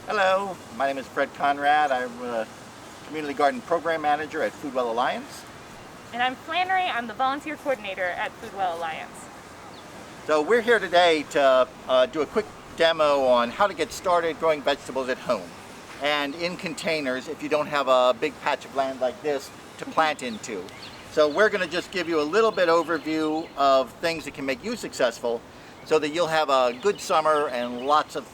Hello, my name is Fred Conrad. I'm a Community Garden Program Manager at Foodwell Alliance. And I'm Flannery. I'm the Volunteer Coordinator at Foodwell Alliance. So we're here today to do a quick demo on how to get started growing vegetables at home and in containers if you don't have a big patch of land like this to plant into. So we're going to just give you a little bit overview of things that can make you successful so that you'll have a good summer and lots of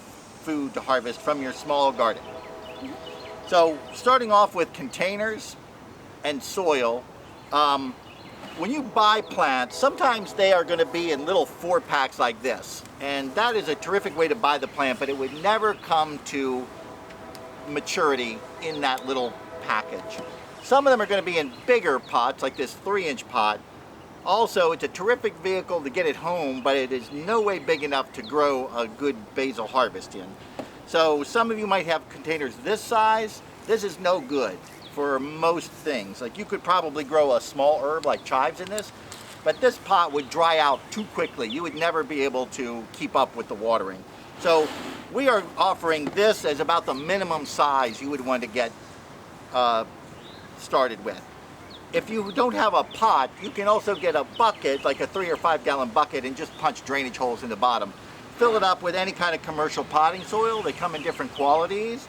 food to harvest from your small garden. So starting off with containers and soil, when you buy plants, sometimes they are going to be in little 4-packs like this, and that is a terrific way to buy the plant, but it would never come to maturity in that little package. Some of them are going to be in bigger pots like this 3-inch pot. Also, it's a terrific vehicle to get it home, but it is no way big enough to grow a good basil harvest in. So some of you might have containers this size. This is no good for most things. Like you could probably grow a small herb like chives in this, but this pot would dry out too quickly. You would never be able to keep up with the watering. So we are offering this as about the minimum size you would want to get started with. If you don't have a pot, you can also get a bucket, like a 3 or 5 gallon bucket, and just punch drainage holes in the bottom. Fill it up with any kind of commercial potting soil. They come in different qualities.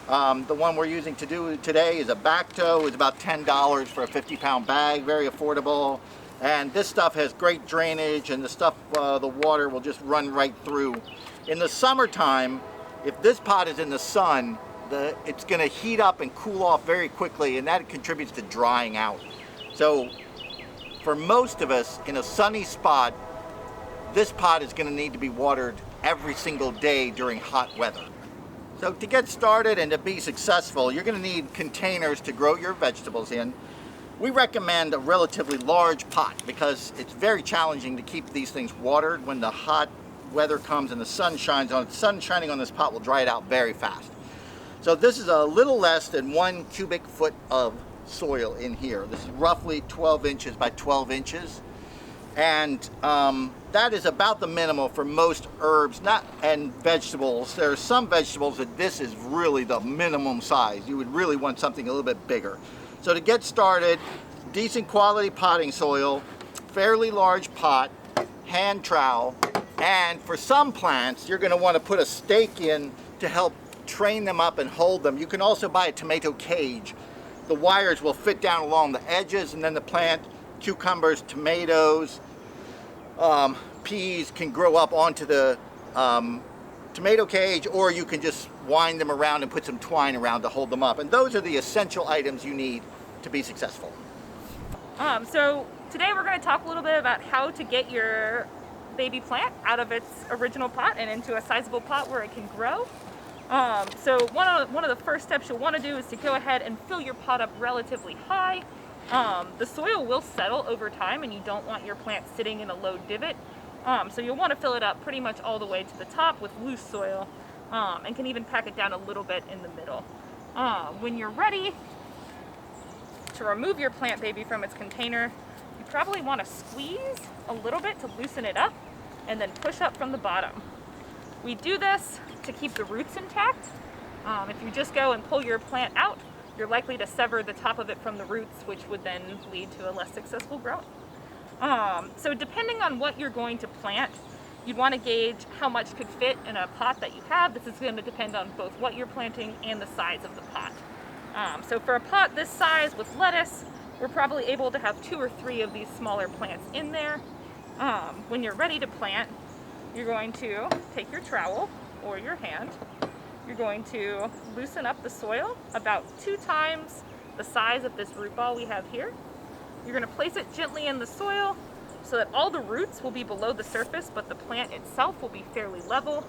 The one we're using to do today is a Bacto. It's about $10 for a 50-pound bag, very affordable. And this stuff has great drainage, and the stuff, the water will just run right through. In the summertime, if this pot is in the sun, it's going to heat up and cool off very quickly, and that contributes to drying out. So for most of us in a sunny spot, this pot is going to need to be watered every single day during hot weather. So to get started and to be successful, you're going to need containers to grow your vegetables in. We recommend a relatively large pot because it's very challenging to keep these things watered when the hot weather comes and the sun shines on it. The sun shining on this pot will dry it out very fast. So this is a little less than 1 cubic foot of soil in here. This is roughly 12 inches by 12 inches. And that is about the minimal for most herbs and vegetables. There are some vegetables that this is really the minimum size. You would really want something a little bit bigger. So to get started, decent quality potting soil, fairly large pot, hand trowel, and for some plants, you're going to want to put a stake in to help train them up and hold them. You can also buy a tomato cage. The wires will fit down along the edges, and then the plant, cucumbers, tomatoes, peas can grow up onto the tomato cage, or you can just wind them around and put some twine around to hold them up. And those are the essential items you need to be successful. So today we're going to talk a little bit about how to get your baby plant out of its original pot and into a sizable pot where it can grow. So one of the first steps you'll want to do is to go ahead and fill your pot up relatively high. The soil will settle over time, and you don't want your plant sitting in a low divot. So you'll want to fill it up pretty much all the way to the top with loose soil, and can even pack it down a little bit in the middle. When you're ready to remove your plant baby from its container, you probably want to squeeze a little bit to loosen it up and then push up from the bottom. We do this to keep the roots intact. If you just go and pull your plant out, you're likely to sever the top of it from the roots, which would then lead to a less successful growth. So depending on what you're going to plant, you'd want to gauge how much could fit in a pot that you have. This is going to depend on both what you're planting and the size of the pot. So for a pot this size with lettuce, we're probably able to have 2 or 3 of these smaller plants in there. When you're ready to plant, you're going to take your trowel or your hand. You're going to loosen up the soil about 2 times the size of this root ball we have here. You're going to place it gently in the soil so that all the roots will be below the surface, but the plant itself will be fairly level.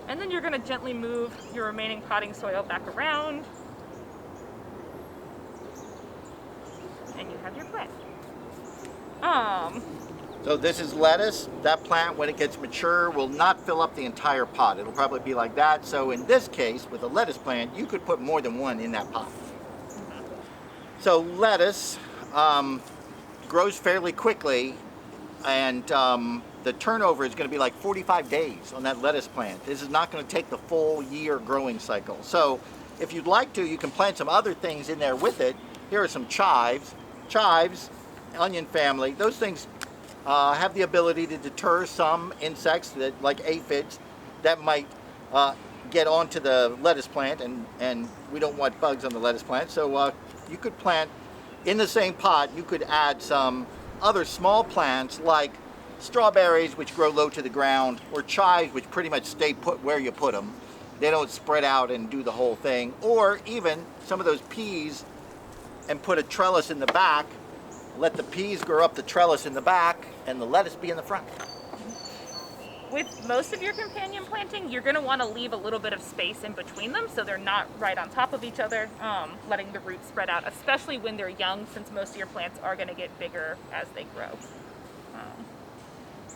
And then you're going to gently move your remaining potting soil back around. And you have your plant. So this is lettuce. That plant, when it gets mature, will not fill up the entire pot. It'll probably be like that. So in this case, with a lettuce plant, you could put more than one in that pot. So lettuce grows fairly quickly, and the turnover is going to be like 45 days on that lettuce plant. This is not going to take the full year growing cycle. So if you'd like to, you can plant some other things in there with it. Here are some chives. Chives, onion family, those things have the ability to deter some insects, that like aphids, that might get onto the lettuce plant, and we don't want bugs on the lettuce plant. So you could plant in the same pot, you could add some other small plants like strawberries, which grow low to the ground, or chives, which pretty much stay put where you put them. They don't spread out and do the whole thing. Or even some of those peas, and put a trellis in the back, let the peas grow up the trellis in the back, and the lettuce be in the front. With most of your companion planting, you're going to want to leave a little bit of space in between them so they're not right on top of each other, letting the roots spread out, especially when they're young, since most of your plants are going to get bigger as they grow.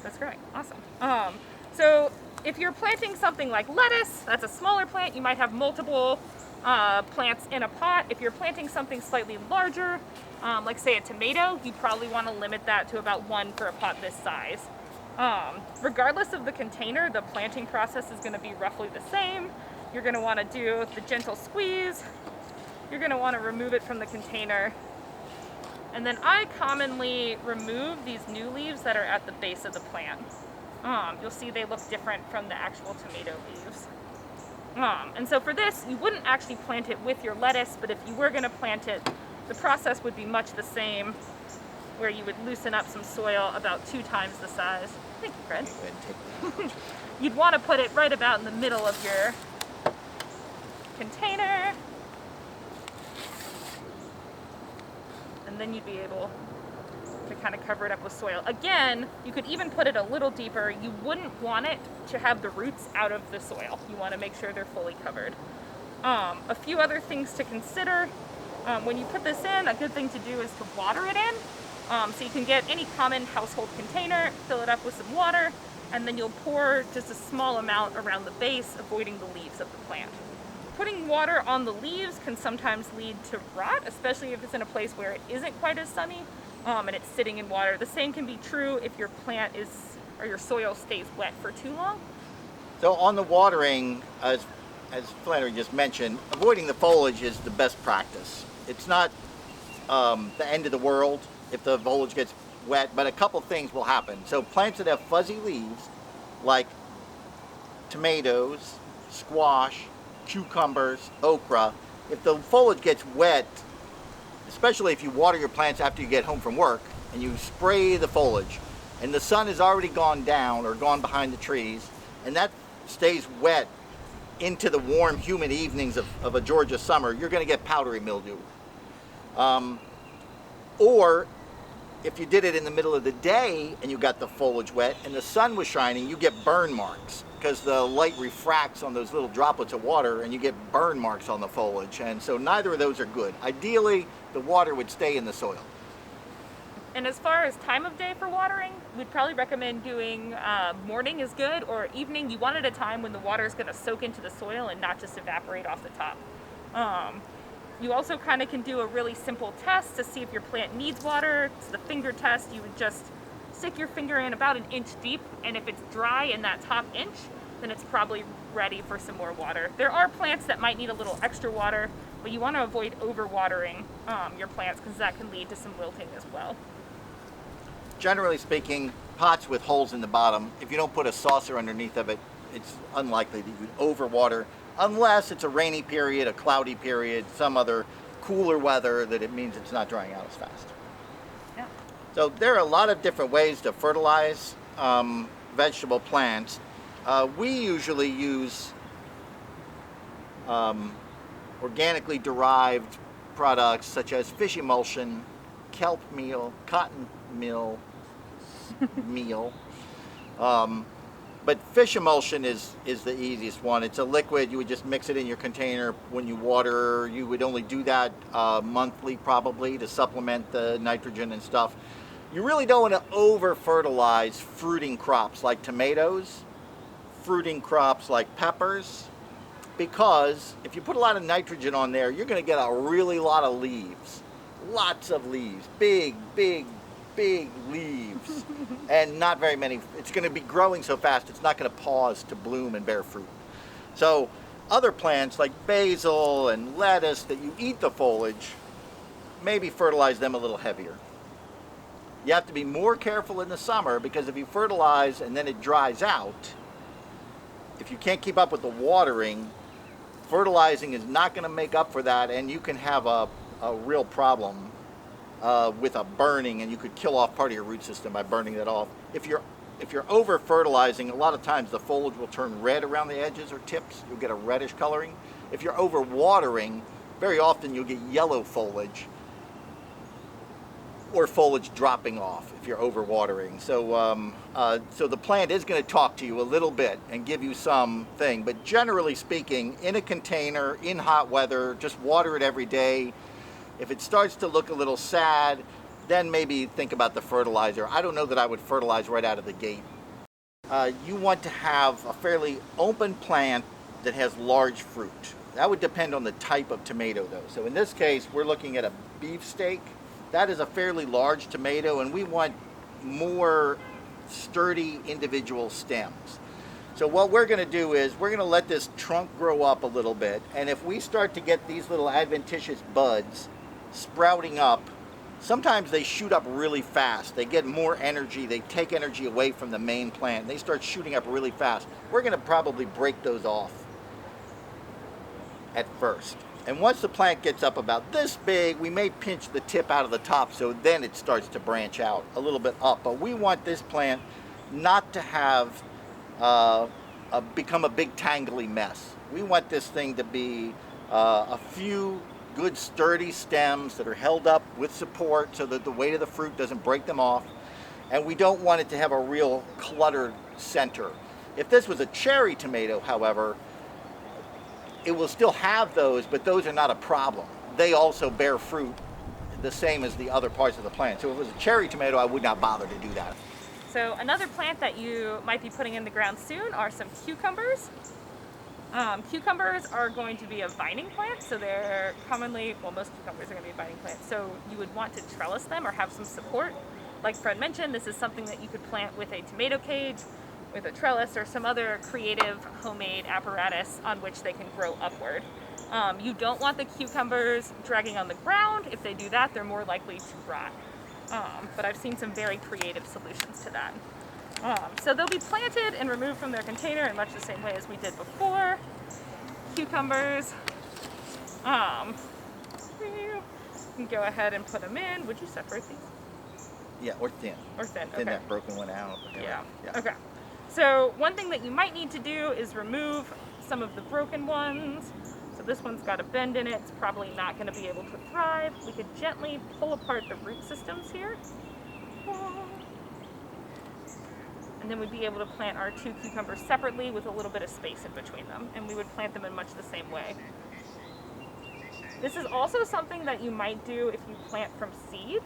That's great. Awesome. So if you're planting something like lettuce, that's a smaller plant. You might have multiple plants in a pot. If you're planting something slightly larger, like say a tomato, you probably want to limit that to about 1 for a pot this size. Regardless of the container, the planting process is going to be roughly the same. You're going to want to do the gentle squeeze. You're going to want to remove it from the container. And then I commonly remove these new leaves that are at the base of the plant. You'll see they look different from the actual tomato leaves. And so for this, you wouldn't actually plant it with your lettuce, but if you were going to plant it, the process would be much the same, where you would loosen up some soil about 2 times the size. Thank you, Fred. You'd want to put it right about in the middle of your container. And then you'd be able to kind of cover it up with soil. Again, you could even put it a little deeper. You wouldn't want it to have the roots out of the soil. You want to make sure they're fully covered. A few other things to consider. When you put this in, a good thing to do is to water it in. So you can get any common household container, fill it up with some water, and then you'll pour just a small amount around the base, avoiding the leaves of the plant. Putting water on the leaves can sometimes lead to rot, especially if it's in a place where it isn't quite as sunny, and it's sitting in water. The same can be true if your plant or your soil stays wet for too long. So on the watering, as Flannery just mentioned, avoiding the foliage is the best practice. It's not the end of the world if the foliage gets wet, but a couple things will happen. So plants that have fuzzy leaves, like tomatoes, squash, cucumbers, okra, if the foliage gets wet, especially if you water your plants after you get home from work and you spray the foliage and the sun has already gone down or gone behind the trees, and that stays wet into the warm, humid evenings of a Georgia summer, you're going to get powdery mildew. Or if you did it in the middle of the day and you got the foliage wet and the sun was shining, you get burn marks because the light refracts on those little droplets of water and you get burn marks on the foliage. And so neither of those are good. Ideally, the water would stay in the soil. And as far as time of day for watering, we'd probably recommend doing morning is good, or evening. You want it at a time when the water is going to soak into the soil and not just evaporate off the top. You also kind of can do a really simple test to see if your plant needs water. It's the finger test. You would just stick your finger in about 1 inch deep, and if it's dry in that top inch, then it's probably ready for some more water. There are plants that might need a little extra water, but you want to avoid overwatering your plants because that can lead to some wilting as well. Generally speaking, pots with holes in the bottom, if you don't put a saucer underneath of it, it's unlikely that you'd overwater, unless it's a rainy period, a cloudy period, some other cooler weather that it means it's not drying out as fast. Yeah. So there are a lot of different ways to fertilize vegetable plants. We usually use organically derived products such as fish emulsion, kelp meal, cotton meal. But fish emulsion is the easiest one. It's a liquid. You would just mix it in your container when you water. You would only do that monthly probably to supplement the nitrogen and stuff. You really don't want to over fertilize fruiting crops like tomatoes, fruiting crops like peppers, because if you put a lot of nitrogen on there, you're going to get a really lot of leaves. Lots of leaves, big big leaves and not very many. It's going to be growing so fast it's not going to pause to bloom and bear fruit. So other plants like basil and lettuce that you eat the foliage, maybe fertilize them a little heavier. You have to be more careful in the summer because if you fertilize and then it dries out, if you can't keep up with the watering, fertilizing is not going to make up for that, and you can have a real problem with a burning, and you could kill off part of your root system by burning that off. If you're over fertilizing, a lot of times the foliage will turn red around the edges or tips. You'll get a reddish coloring. If you're over watering, very often you'll get yellow foliage or foliage dropping off if you're over watering. So so the plant is going to talk to you a little bit and give you something, but generally speaking, in a container, in hot weather, just water it every day. If it starts to look a little sad, then maybe think about the fertilizer. I don't know that I would fertilize right out of the gate. You want to have a fairly open plant that has large fruit. That would depend on the type of tomato though. So in this case, we're looking at a beefsteak. That is a fairly large tomato, and we want more sturdy individual stems. So what we're going to do is we're going to let this trunk grow up a little bit, and if we start to get these little adventitious buds sprouting up, sometimes they shoot up really fast. They get more energy. They take energy away from the main plant. They start shooting up really fast. We're going to probably break those off at first. And once the plant gets up about this big, we may pinch the tip out of the top so then it starts to branch out a little bit up. But we want this plant not to have become a big tangly mess. We want this thing to be a few good sturdy stems that are held up with support so that the weight of the fruit doesn't break them off. And we don't want it to have a real cluttered center. If this was a cherry tomato, however, it will still have those, but those are not a problem. They also bear fruit the same as the other parts of the plant. So if it was a cherry tomato, I would not bother to do that. So another plant that you might be putting in the ground soon are some cucumbers. Cucumbers are going to be a vining plant, so they're commonly, well, most cucumbers are going to be vining plants, so you would want to trellis them or have some support. Like Fred mentioned, this is something that you could plant with a tomato cage, with a trellis, or some other creative homemade apparatus on which they can grow upward. You don't want the cucumbers dragging on the ground. If they do that, they're more likely to rot. But I've seen some very creative solutions to that. So they'll be planted and removed from their container in much the same way as we did before. Cucumbers. You can go ahead and put them in. Would you separate these? Yeah, or thin. Or thin, Thin okay. that broken one out. Yeah. Okay. So one thing that you might need to do is remove some of the broken ones. So this one's got a bend in it. It's probably not going to be able to thrive. We could gently pull apart the root systems here. And then we'd be able to plant our two cucumbers separately with a little bit of space in between them. And we would plant them in much the same way. This is also something that you might do if you plant from seed.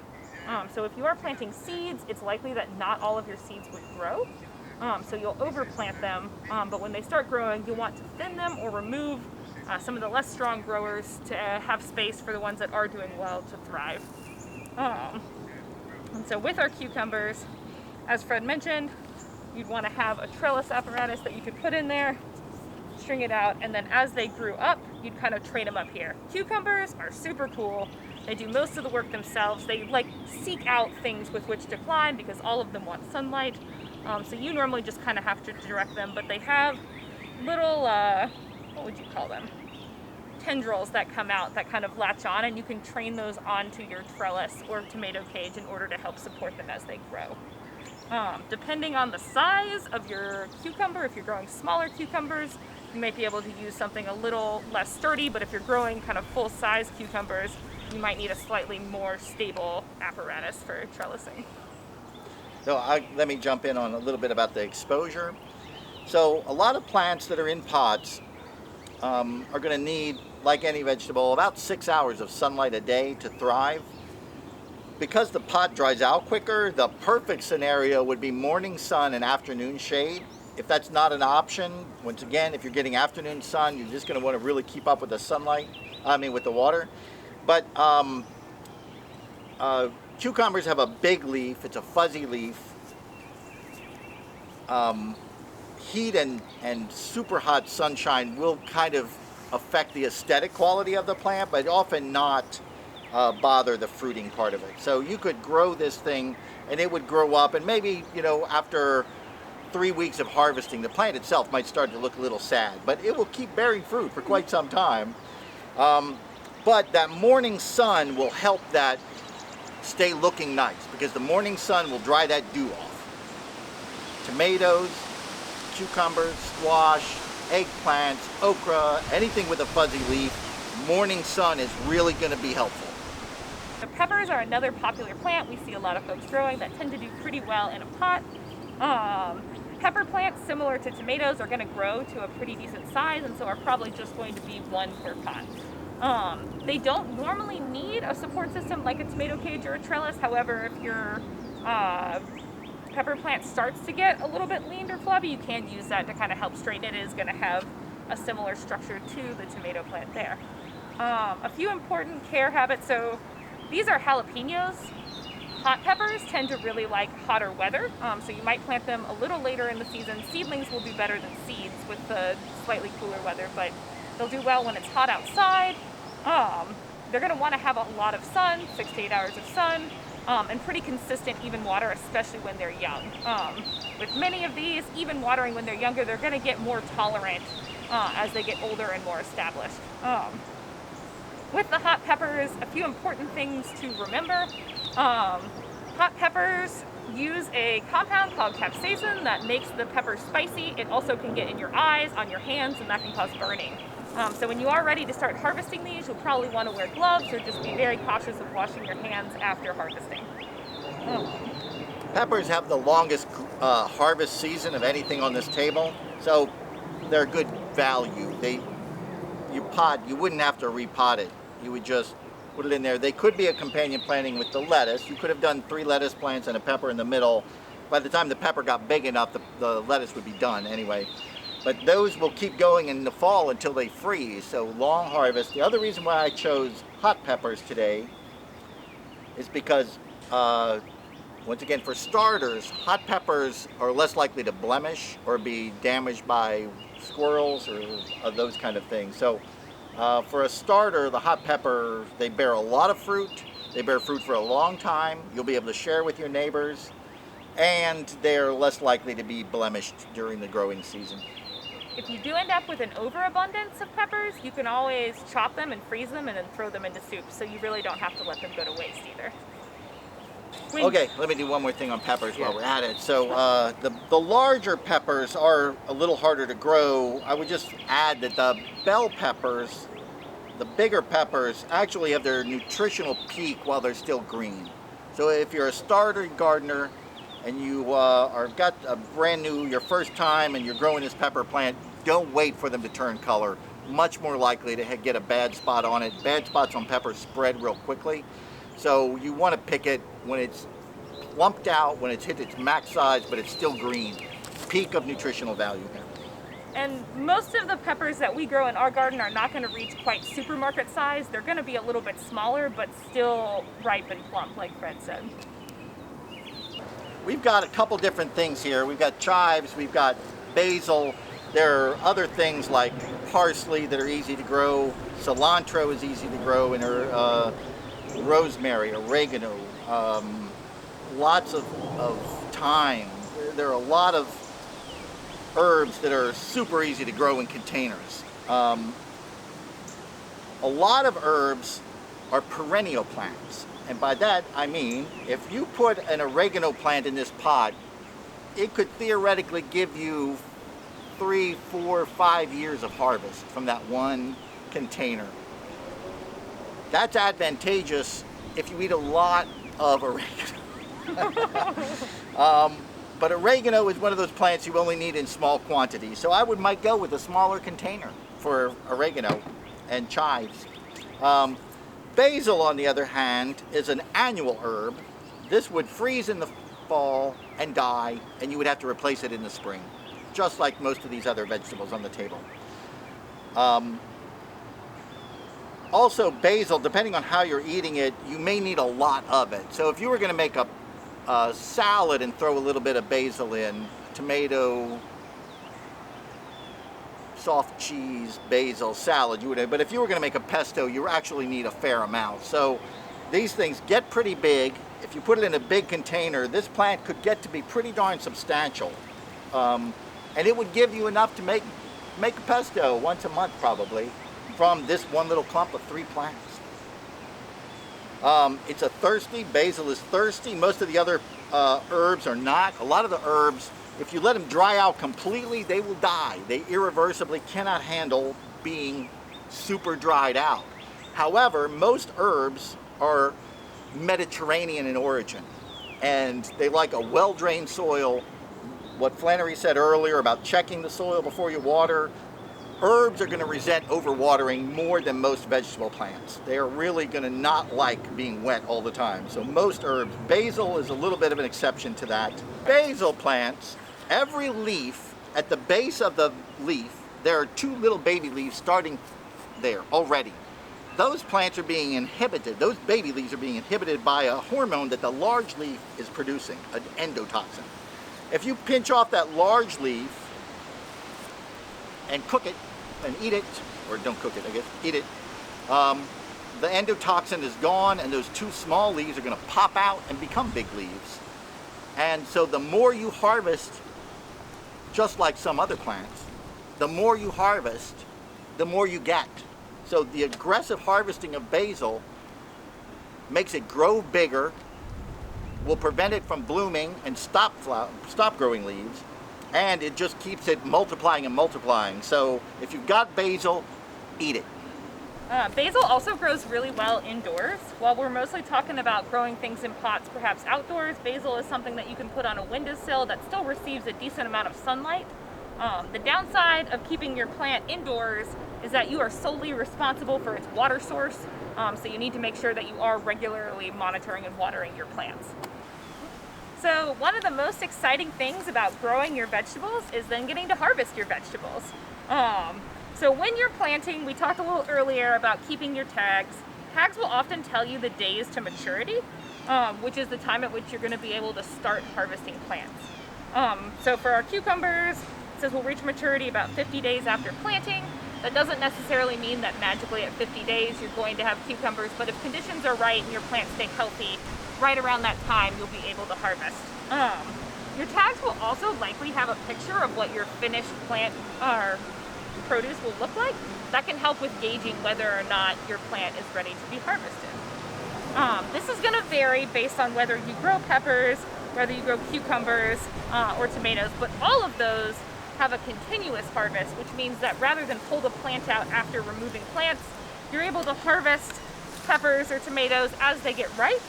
So if you are planting seeds, it's likely that not all of your seeds would grow. So you'll overplant them, but when they start growing, you'll want to thin them or remove some of the less strong growers to have space for the ones that are doing well to thrive. And so with our cucumbers, as Fred mentioned, you'd want to have a trellis apparatus that you could put in there, string it out, and then as they grew up, you'd kind of train them up here. Cucumbers are super cool. They do most of the work themselves. They seek out things with which to climb because all of them want sunlight. So you normally just kind of have to direct them, but they have little, what would you call them? Tendrils that come out that kind of latch on, and you can train those onto your trellis or tomato cage in order to help support them as they grow. Depending on the size of your cucumber, if you're growing smaller cucumbers, you might be able to use something a little less sturdy, but if you're growing kind of full-size cucumbers, you might need a slightly more stable apparatus for trellising. So let me jump in on a little bit about the exposure. So a lot of plants that are in pots are going to need, like any vegetable, about 6 hours of sunlight a day to thrive. Because the pot dries out quicker, the perfect scenario would be morning sun and afternoon shade. If that's not an option, once again, if you're getting afternoon sun, you're just going to want to really keep up with the sunlight, with the water. But Cucumbers have a big leaf. It's a fuzzy leaf. Heat and super hot sunshine will kind of affect the aesthetic quality of the plant, but often not bother the fruiting part of it. So you could grow this thing and it would grow up, and maybe, you know, after 3 weeks of harvesting, the plant itself might start to look a little sad, but it will keep bearing fruit for quite some time. But that morning sun will help that stay looking nice, because the morning sun will dry that dew off. Tomatoes, cucumbers, squash, eggplants, okra, anything with a fuzzy leaf, morning sun is really going to be helpful. The peppers are another popular plant we see a lot of folks growing that tend to do pretty well in a pot. Pepper plants, similar to tomatoes, are going to grow to a pretty decent size, and so are probably just going to be one per pot. They don't normally need a support system like a tomato cage or a trellis. However, if your pepper plant starts to get a little bit lean or flabby, you can use that to kind of help straighten it. It is going to have a similar structure to the tomato plant there. A few important care habits. So these are jalapenos. Hot peppers tend to really like hotter weather, so you might plant them a little later in the season. Seedlings will do better than seeds with the slightly cooler weather, but they'll do well when it's hot outside. They're going to want to have a lot of sun, 6 to 8 hours of sun, and pretty consistent even water, especially when they're young. With many of these, even watering when they're younger, they're going to get more tolerant as they get older and more established. With the hot peppers, a few important things to remember. Hot peppers use a compound called capsaicin that makes the pepper spicy. It also can get in your eyes, on your hands, and that can cause burning. So when you are ready to start harvesting these, you'll probably want to wear gloves, or just be very cautious of washing your hands after harvesting. Peppers have the longest harvest season of anything on this table, so they're good value. You wouldn't have to repot it. You would just put it in there. They could be a companion planting with the lettuce. You could have done 3 lettuce plants and a pepper in the middle. By the time the pepper got big enough, the lettuce would be done anyway. But those will keep going in the fall until they freeze, so long harvest. The other reason why I chose hot peppers today is because, once again, for starters, hot peppers are less likely to blemish or be damaged by squirrels or those kind of things. So for a starter, the hot pepper, they bear a lot of fruit. They bear fruit for a long time. You'll be able to share with your neighbors, and they're less likely to be blemished during the growing season. If you do end up with an overabundance of peppers, you can always chop them and freeze them and then throw them into soup, so you really don't have to let them go to waste either. Okay, let me do one more thing on peppers while we're at it. So the larger peppers are a little harder to grow. I would just add that the bell peppers, the bigger peppers, actually have their nutritional peak while they're still green. So if you're a starter gardener and you are got a brand new, your first time, and you're growing this pepper plant, don't wait for them to turn color. Much more likely to get a bad spot on it. Bad spots on peppers spread real quickly. So you want to pick it when it's plumped out, when it's hit its max size, but it's still green. Peak of nutritional value there. And most of the peppers that we grow in our garden are not going to reach quite supermarket size. They're going to be a little bit smaller, but still ripe and plump, like Fred said. We've got a couple different things here. We've got chives, we've got basil. There are other things like parsley that are easy to grow. Cilantro is easy to grow, and rosemary, oregano, lots of thyme. There are a lot of herbs that are super easy to grow in containers. A lot of herbs are perennial plants. And by that, I mean, if you put an oregano plant in this pot, it could theoretically give you 3, 4, 5 years of harvest from that one container. That's advantageous if you eat a lot of oregano. But oregano is one of those plants you only need in small quantities. So I might go with a smaller container for oregano and chives. Basil, on the other hand, is an annual herb. This would freeze in the fall and die, and you would have to replace it in the spring, just like most of these other vegetables on the table. also basil, depending on how you're eating it, you may need a lot of it. So if you were going to make a salad and throw a little bit of basil in, tomato, soft cheese, basil salad, you would. But if you were going to make a pesto, you actually need a fair amount. So these things get pretty big. If you put it in a big container, this plant could get to be pretty darn substantial, and it would give you enough to make a pesto once a month probably from this one little clump of 3 plants. It's basil is thirsty. Most of the other herbs are not. A lot of the herbs, if you let them dry out completely, they will die. They irreversibly cannot handle being super dried out. However, most herbs are Mediterranean in origin, and they like a well-drained soil. What Flannery said earlier about checking the soil before you water, herbs are going to resent overwatering more than most vegetable plants. They are really going to not like being wet all the time. So most herbs, basil is a little bit of an exception to that. Basil plants, every leaf, at the base of the leaf, there are 2 little baby leaves starting there already. Those plants are being inhibited, those baby leaves are being inhibited by a hormone that the large leaf is producing, an endotoxin. If you pinch off that large leaf and cook it and eat it, or don't cook it, I guess, eat it, the endotoxin is gone and those 2 small leaves are going to pop out and become big leaves. And so the more you harvest, just like some other plants, the more you harvest, the more you get. So the aggressive harvesting of basil makes it grow bigger, will prevent it from blooming and stop growing leaves, and it just keeps it multiplying and multiplying. So if you've got basil, eat it. Basil also grows really well indoors. While we're mostly talking about growing things in pots, perhaps outdoors, basil is something that you can put on a windowsill that still receives a decent amount of sunlight. The downside of keeping your plant indoors is that you are solely responsible for its water source, so you need to make sure that you are regularly monitoring and watering your plants. So one of the most exciting things about growing your vegetables is then getting to harvest your vegetables. So when you're planting, we talked a little earlier about keeping your tags. Tags will often tell you the days to maturity, which is the time at which you're going to be able to start harvesting plants. So for our cucumbers, it says we'll reach maturity about 50 days after planting. That doesn't necessarily mean that magically at 50 days you're going to have cucumbers, but if conditions are right and your plants stay healthy, right around that time you'll be able to harvest. Your tags will also likely have a picture of what your finished plant or produce will look like. That can help with gauging whether or not your plant is ready to be harvested. This is going to vary based on whether you grow peppers, whether you grow cucumbers or tomatoes, but all of those have a continuous harvest, which means that rather than pull the plant out after removing plants, you're able to harvest peppers or tomatoes as they get ripe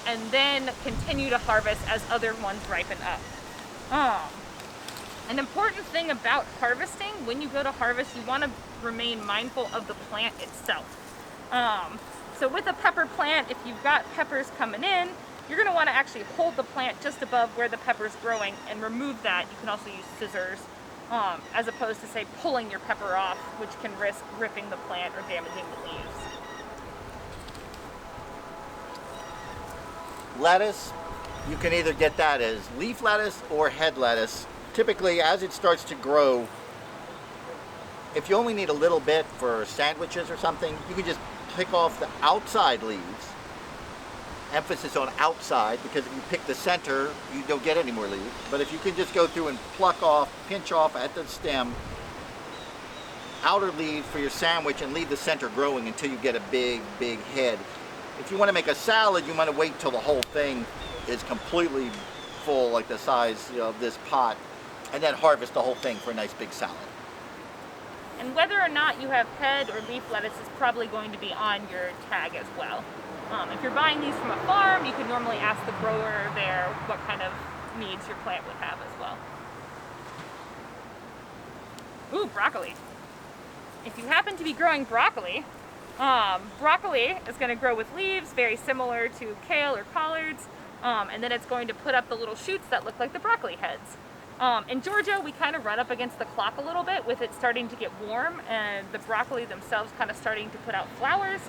and then continue to harvest as other ones ripen up. An important thing about harvesting, when you go to harvest, you want to remain mindful of the plant itself. So with a pepper plant, if you've got peppers coming in, you're going to want to actually hold the plant just above where the pepper's growing and remove that. You can also use scissors, as opposed to, say, pulling your pepper off, which can risk ripping the plant or damaging the leaves. Lettuce, you can either get that as leaf lettuce or head lettuce. Typically, as it starts to grow, if you only need a little bit for sandwiches or something, you can just pick off the outside leaves. Emphasis on outside, because if you pick the center, you don't get any more leaves. But if you can just go through and pluck off, pinch off at the stem, outer leaves for your sandwich and leave the center growing until you get a big, big head. If you want to make a salad, you want to wait till the whole thing is completely full, like the size of this pot, and then harvest the whole thing for a nice big salad. And whether or not you have head or leaf lettuce is probably going to be on your tag as well. If you're buying these from a farm, you can normally ask the grower there what kind of needs your plant would have as well. Ooh, broccoli. If you happen to be growing broccoli, broccoli is going to grow with leaves very similar to kale or collards, and then it's going to put up the little shoots that look like the broccoli heads. In Georgia, we kind of run up against the clock a little bit with it starting to get warm and the broccoli themselves kind of starting to put out flowers.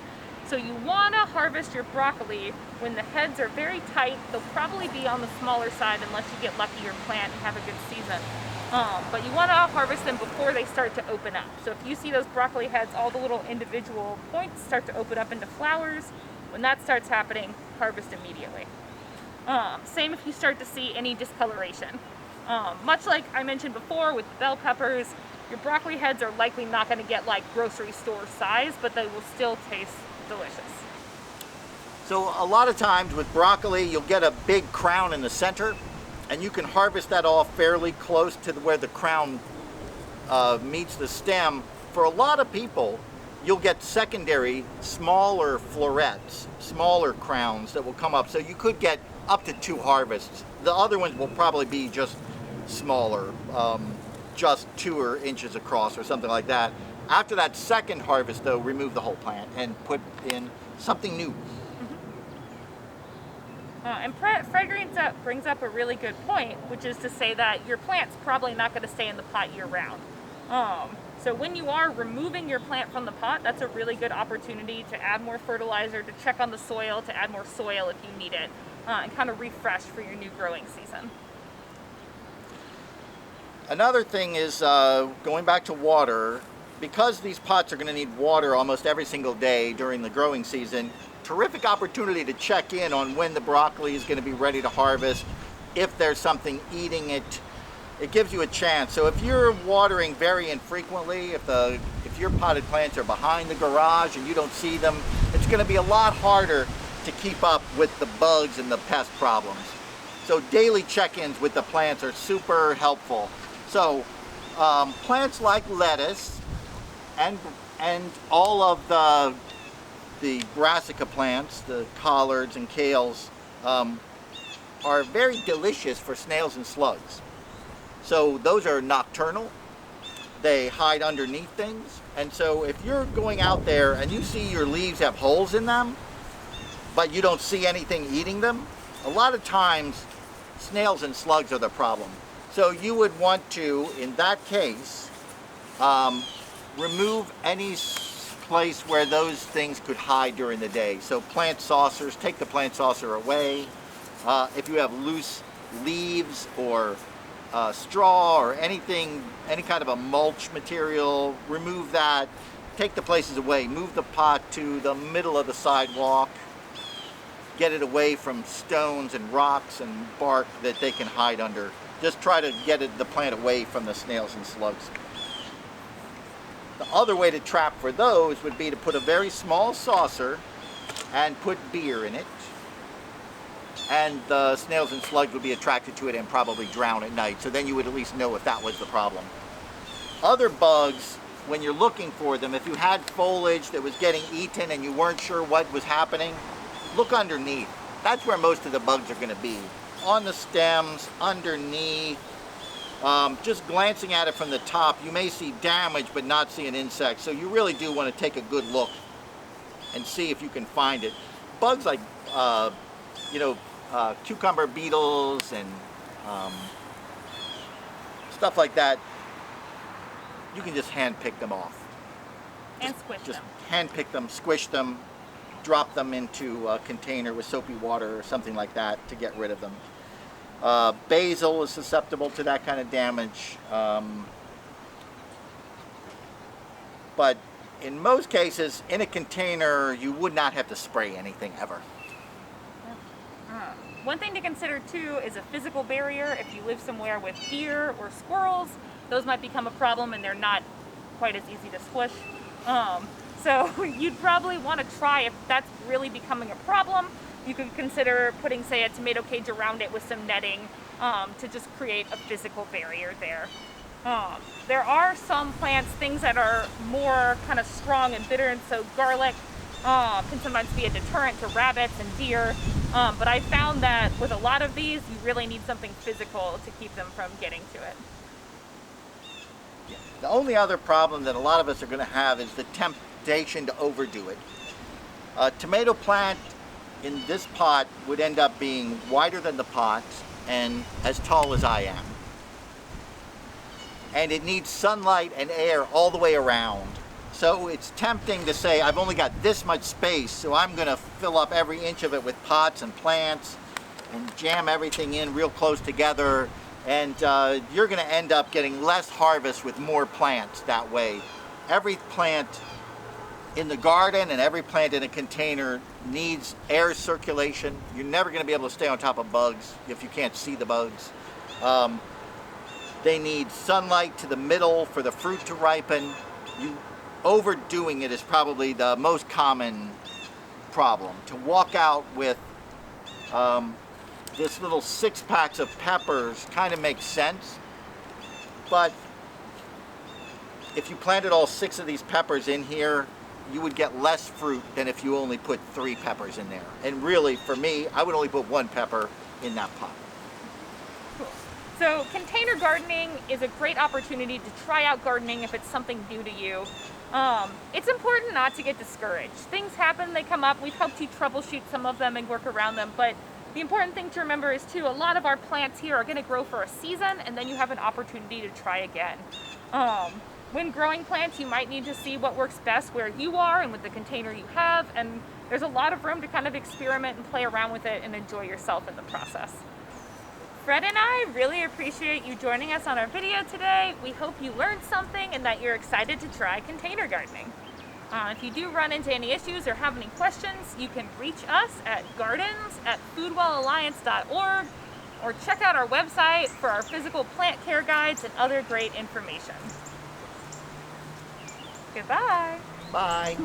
So you want to harvest your broccoli when the heads are very tight. They'll probably be on the smaller side unless you get lucky your plant and have a good season. But you want to harvest them before they start to open up. So if you see those broccoli heads, all the little individual points start to open up into flowers, when that starts happening, harvest immediately. Same if you start to see any discoloration. Much like I mentioned before with bell peppers, your broccoli heads are likely not going to get like grocery store size, but they will still taste delicious. So a lot of times with broccoli, you'll get a big crown in the center, and you can harvest that off fairly close to where the crown meets the stem. For a lot of people, you'll get secondary, smaller florets, smaller crowns that will come up. So you could get up to 2 harvests. The other ones will probably be just smaller, just 2 inches across or something like that. After that second harvest, though, remove the whole plant and put in something new. And fragrance brings up a really good point, which is to say that your plant's probably not going to stay in the pot year round. So when you are removing your plant from the pot, that's a really good opportunity to add more fertilizer, to check on the soil, to add more soil if you need it, and kind of refresh for your new growing season. Another thing is going back to water. Because these pots are going to need water almost every single day during the growing season, terrific opportunity to check in on when the broccoli is going to be ready to harvest, if there's something eating it. It gives you a chance. So if you're watering very infrequently, if your potted plants are behind the garage and you don't see them, it's going to be a lot harder to keep up with the bugs and the pest problems. So daily check-ins with the plants are super helpful. So plants like lettuce and all of the brassica plants, the collards and kales, are very delicious for snails and slugs. So those are nocturnal. They hide underneath things. And so if you're going out there and you see your leaves have holes in them, but you don't see anything eating them, a lot of times snails and slugs are the problem. So you would want to, in that case, remove any place where those things could hide during the day. So plant saucers, take the plant saucer away. If you have loose leaves or straw or anything, any kind of a mulch material, remove that. Take the places away. Move the pot to the middle of the sidewalk. Get it away from stones and rocks and bark that they can hide under. Just try to get the plant away from the snails and slugs. The other way to trap for those would be to put a very small saucer and put beer in it. And the snails and slugs would be attracted to it and probably drown at night. So then you would at least know if that was the problem. Other bugs, when you're looking for them, if you had foliage that was getting eaten and you weren't sure what was happening, look underneath. That's where most of the bugs are going to be. On the stems, underneath. Just glancing at it from the top, you may see damage but not see an insect. So you really do want to take a good look and see if you can find it. Bugs like, cucumber beetles and stuff like that, you can just hand pick them off. And squish Just them. hand pick them, squish them, drop them into a container with soapy water or something like that to get rid of them. Basil is susceptible to that kind of damage. But in most cases, in a container, you would not have to spray anything ever. One thing to consider too is a physical barrier. If you live somewhere with deer or squirrels, those might become a problem and they're not quite as easy to squish. So you'd probably want to try, if that's really becoming a problem, you could consider putting, say, a tomato cage around it with some netting to just create a physical barrier there. There are some plants, things that are more kind of strong and bitter, and so garlic can sometimes be a deterrent to rabbits and deer. But I found that with a lot of these, you really need something physical to keep them from getting to it. The only other problem that a lot of us are going to have is the temptation to overdo it. A tomato plant in this pot would end up being wider than the pot and as tall as I am. and it needs sunlight and air all the way around. So it's tempting to say, I've only got this much space, so I'm gonna fill up every inch of it with pots and plants and jam everything in real close together, and you're gonna end up getting less harvest with more plants that way. Every plant in the garden and every plant in a container needs air circulation. You're never going to be able to stay on top of bugs if you can't see the bugs. They need sunlight to the middle for the fruit to ripen. Overdoing it is probably the most common problem. To walk out with this little 6-packs of peppers kind of makes sense, but if you planted all 6 of these peppers in here, you would get less fruit than if you only put 3 peppers in there. And really, for me, I would only put 1 pepper in that pot. Cool. So container gardening is a great opportunity to try out gardening if it's something new to you. It's important not to get discouraged. Things happen, they come up. We've helped you troubleshoot some of them and work around them, but the important thing to remember is too, a lot of our plants here are gonna grow for a season, and then you have an opportunity to try again. When growing plants, you might need to see what works best where you are and with the container you have, and there's a lot of room to kind of experiment and play around with it and enjoy yourself in the process. Fred and I really appreciate you joining us on our video today. We hope you learned something and that you're excited to try container gardening. If you do run into any issues or have any questions, you can reach us at gardens@foodwellalliance.org or check out our website for our physical plant care guides and other great information. Goodbye. Bye.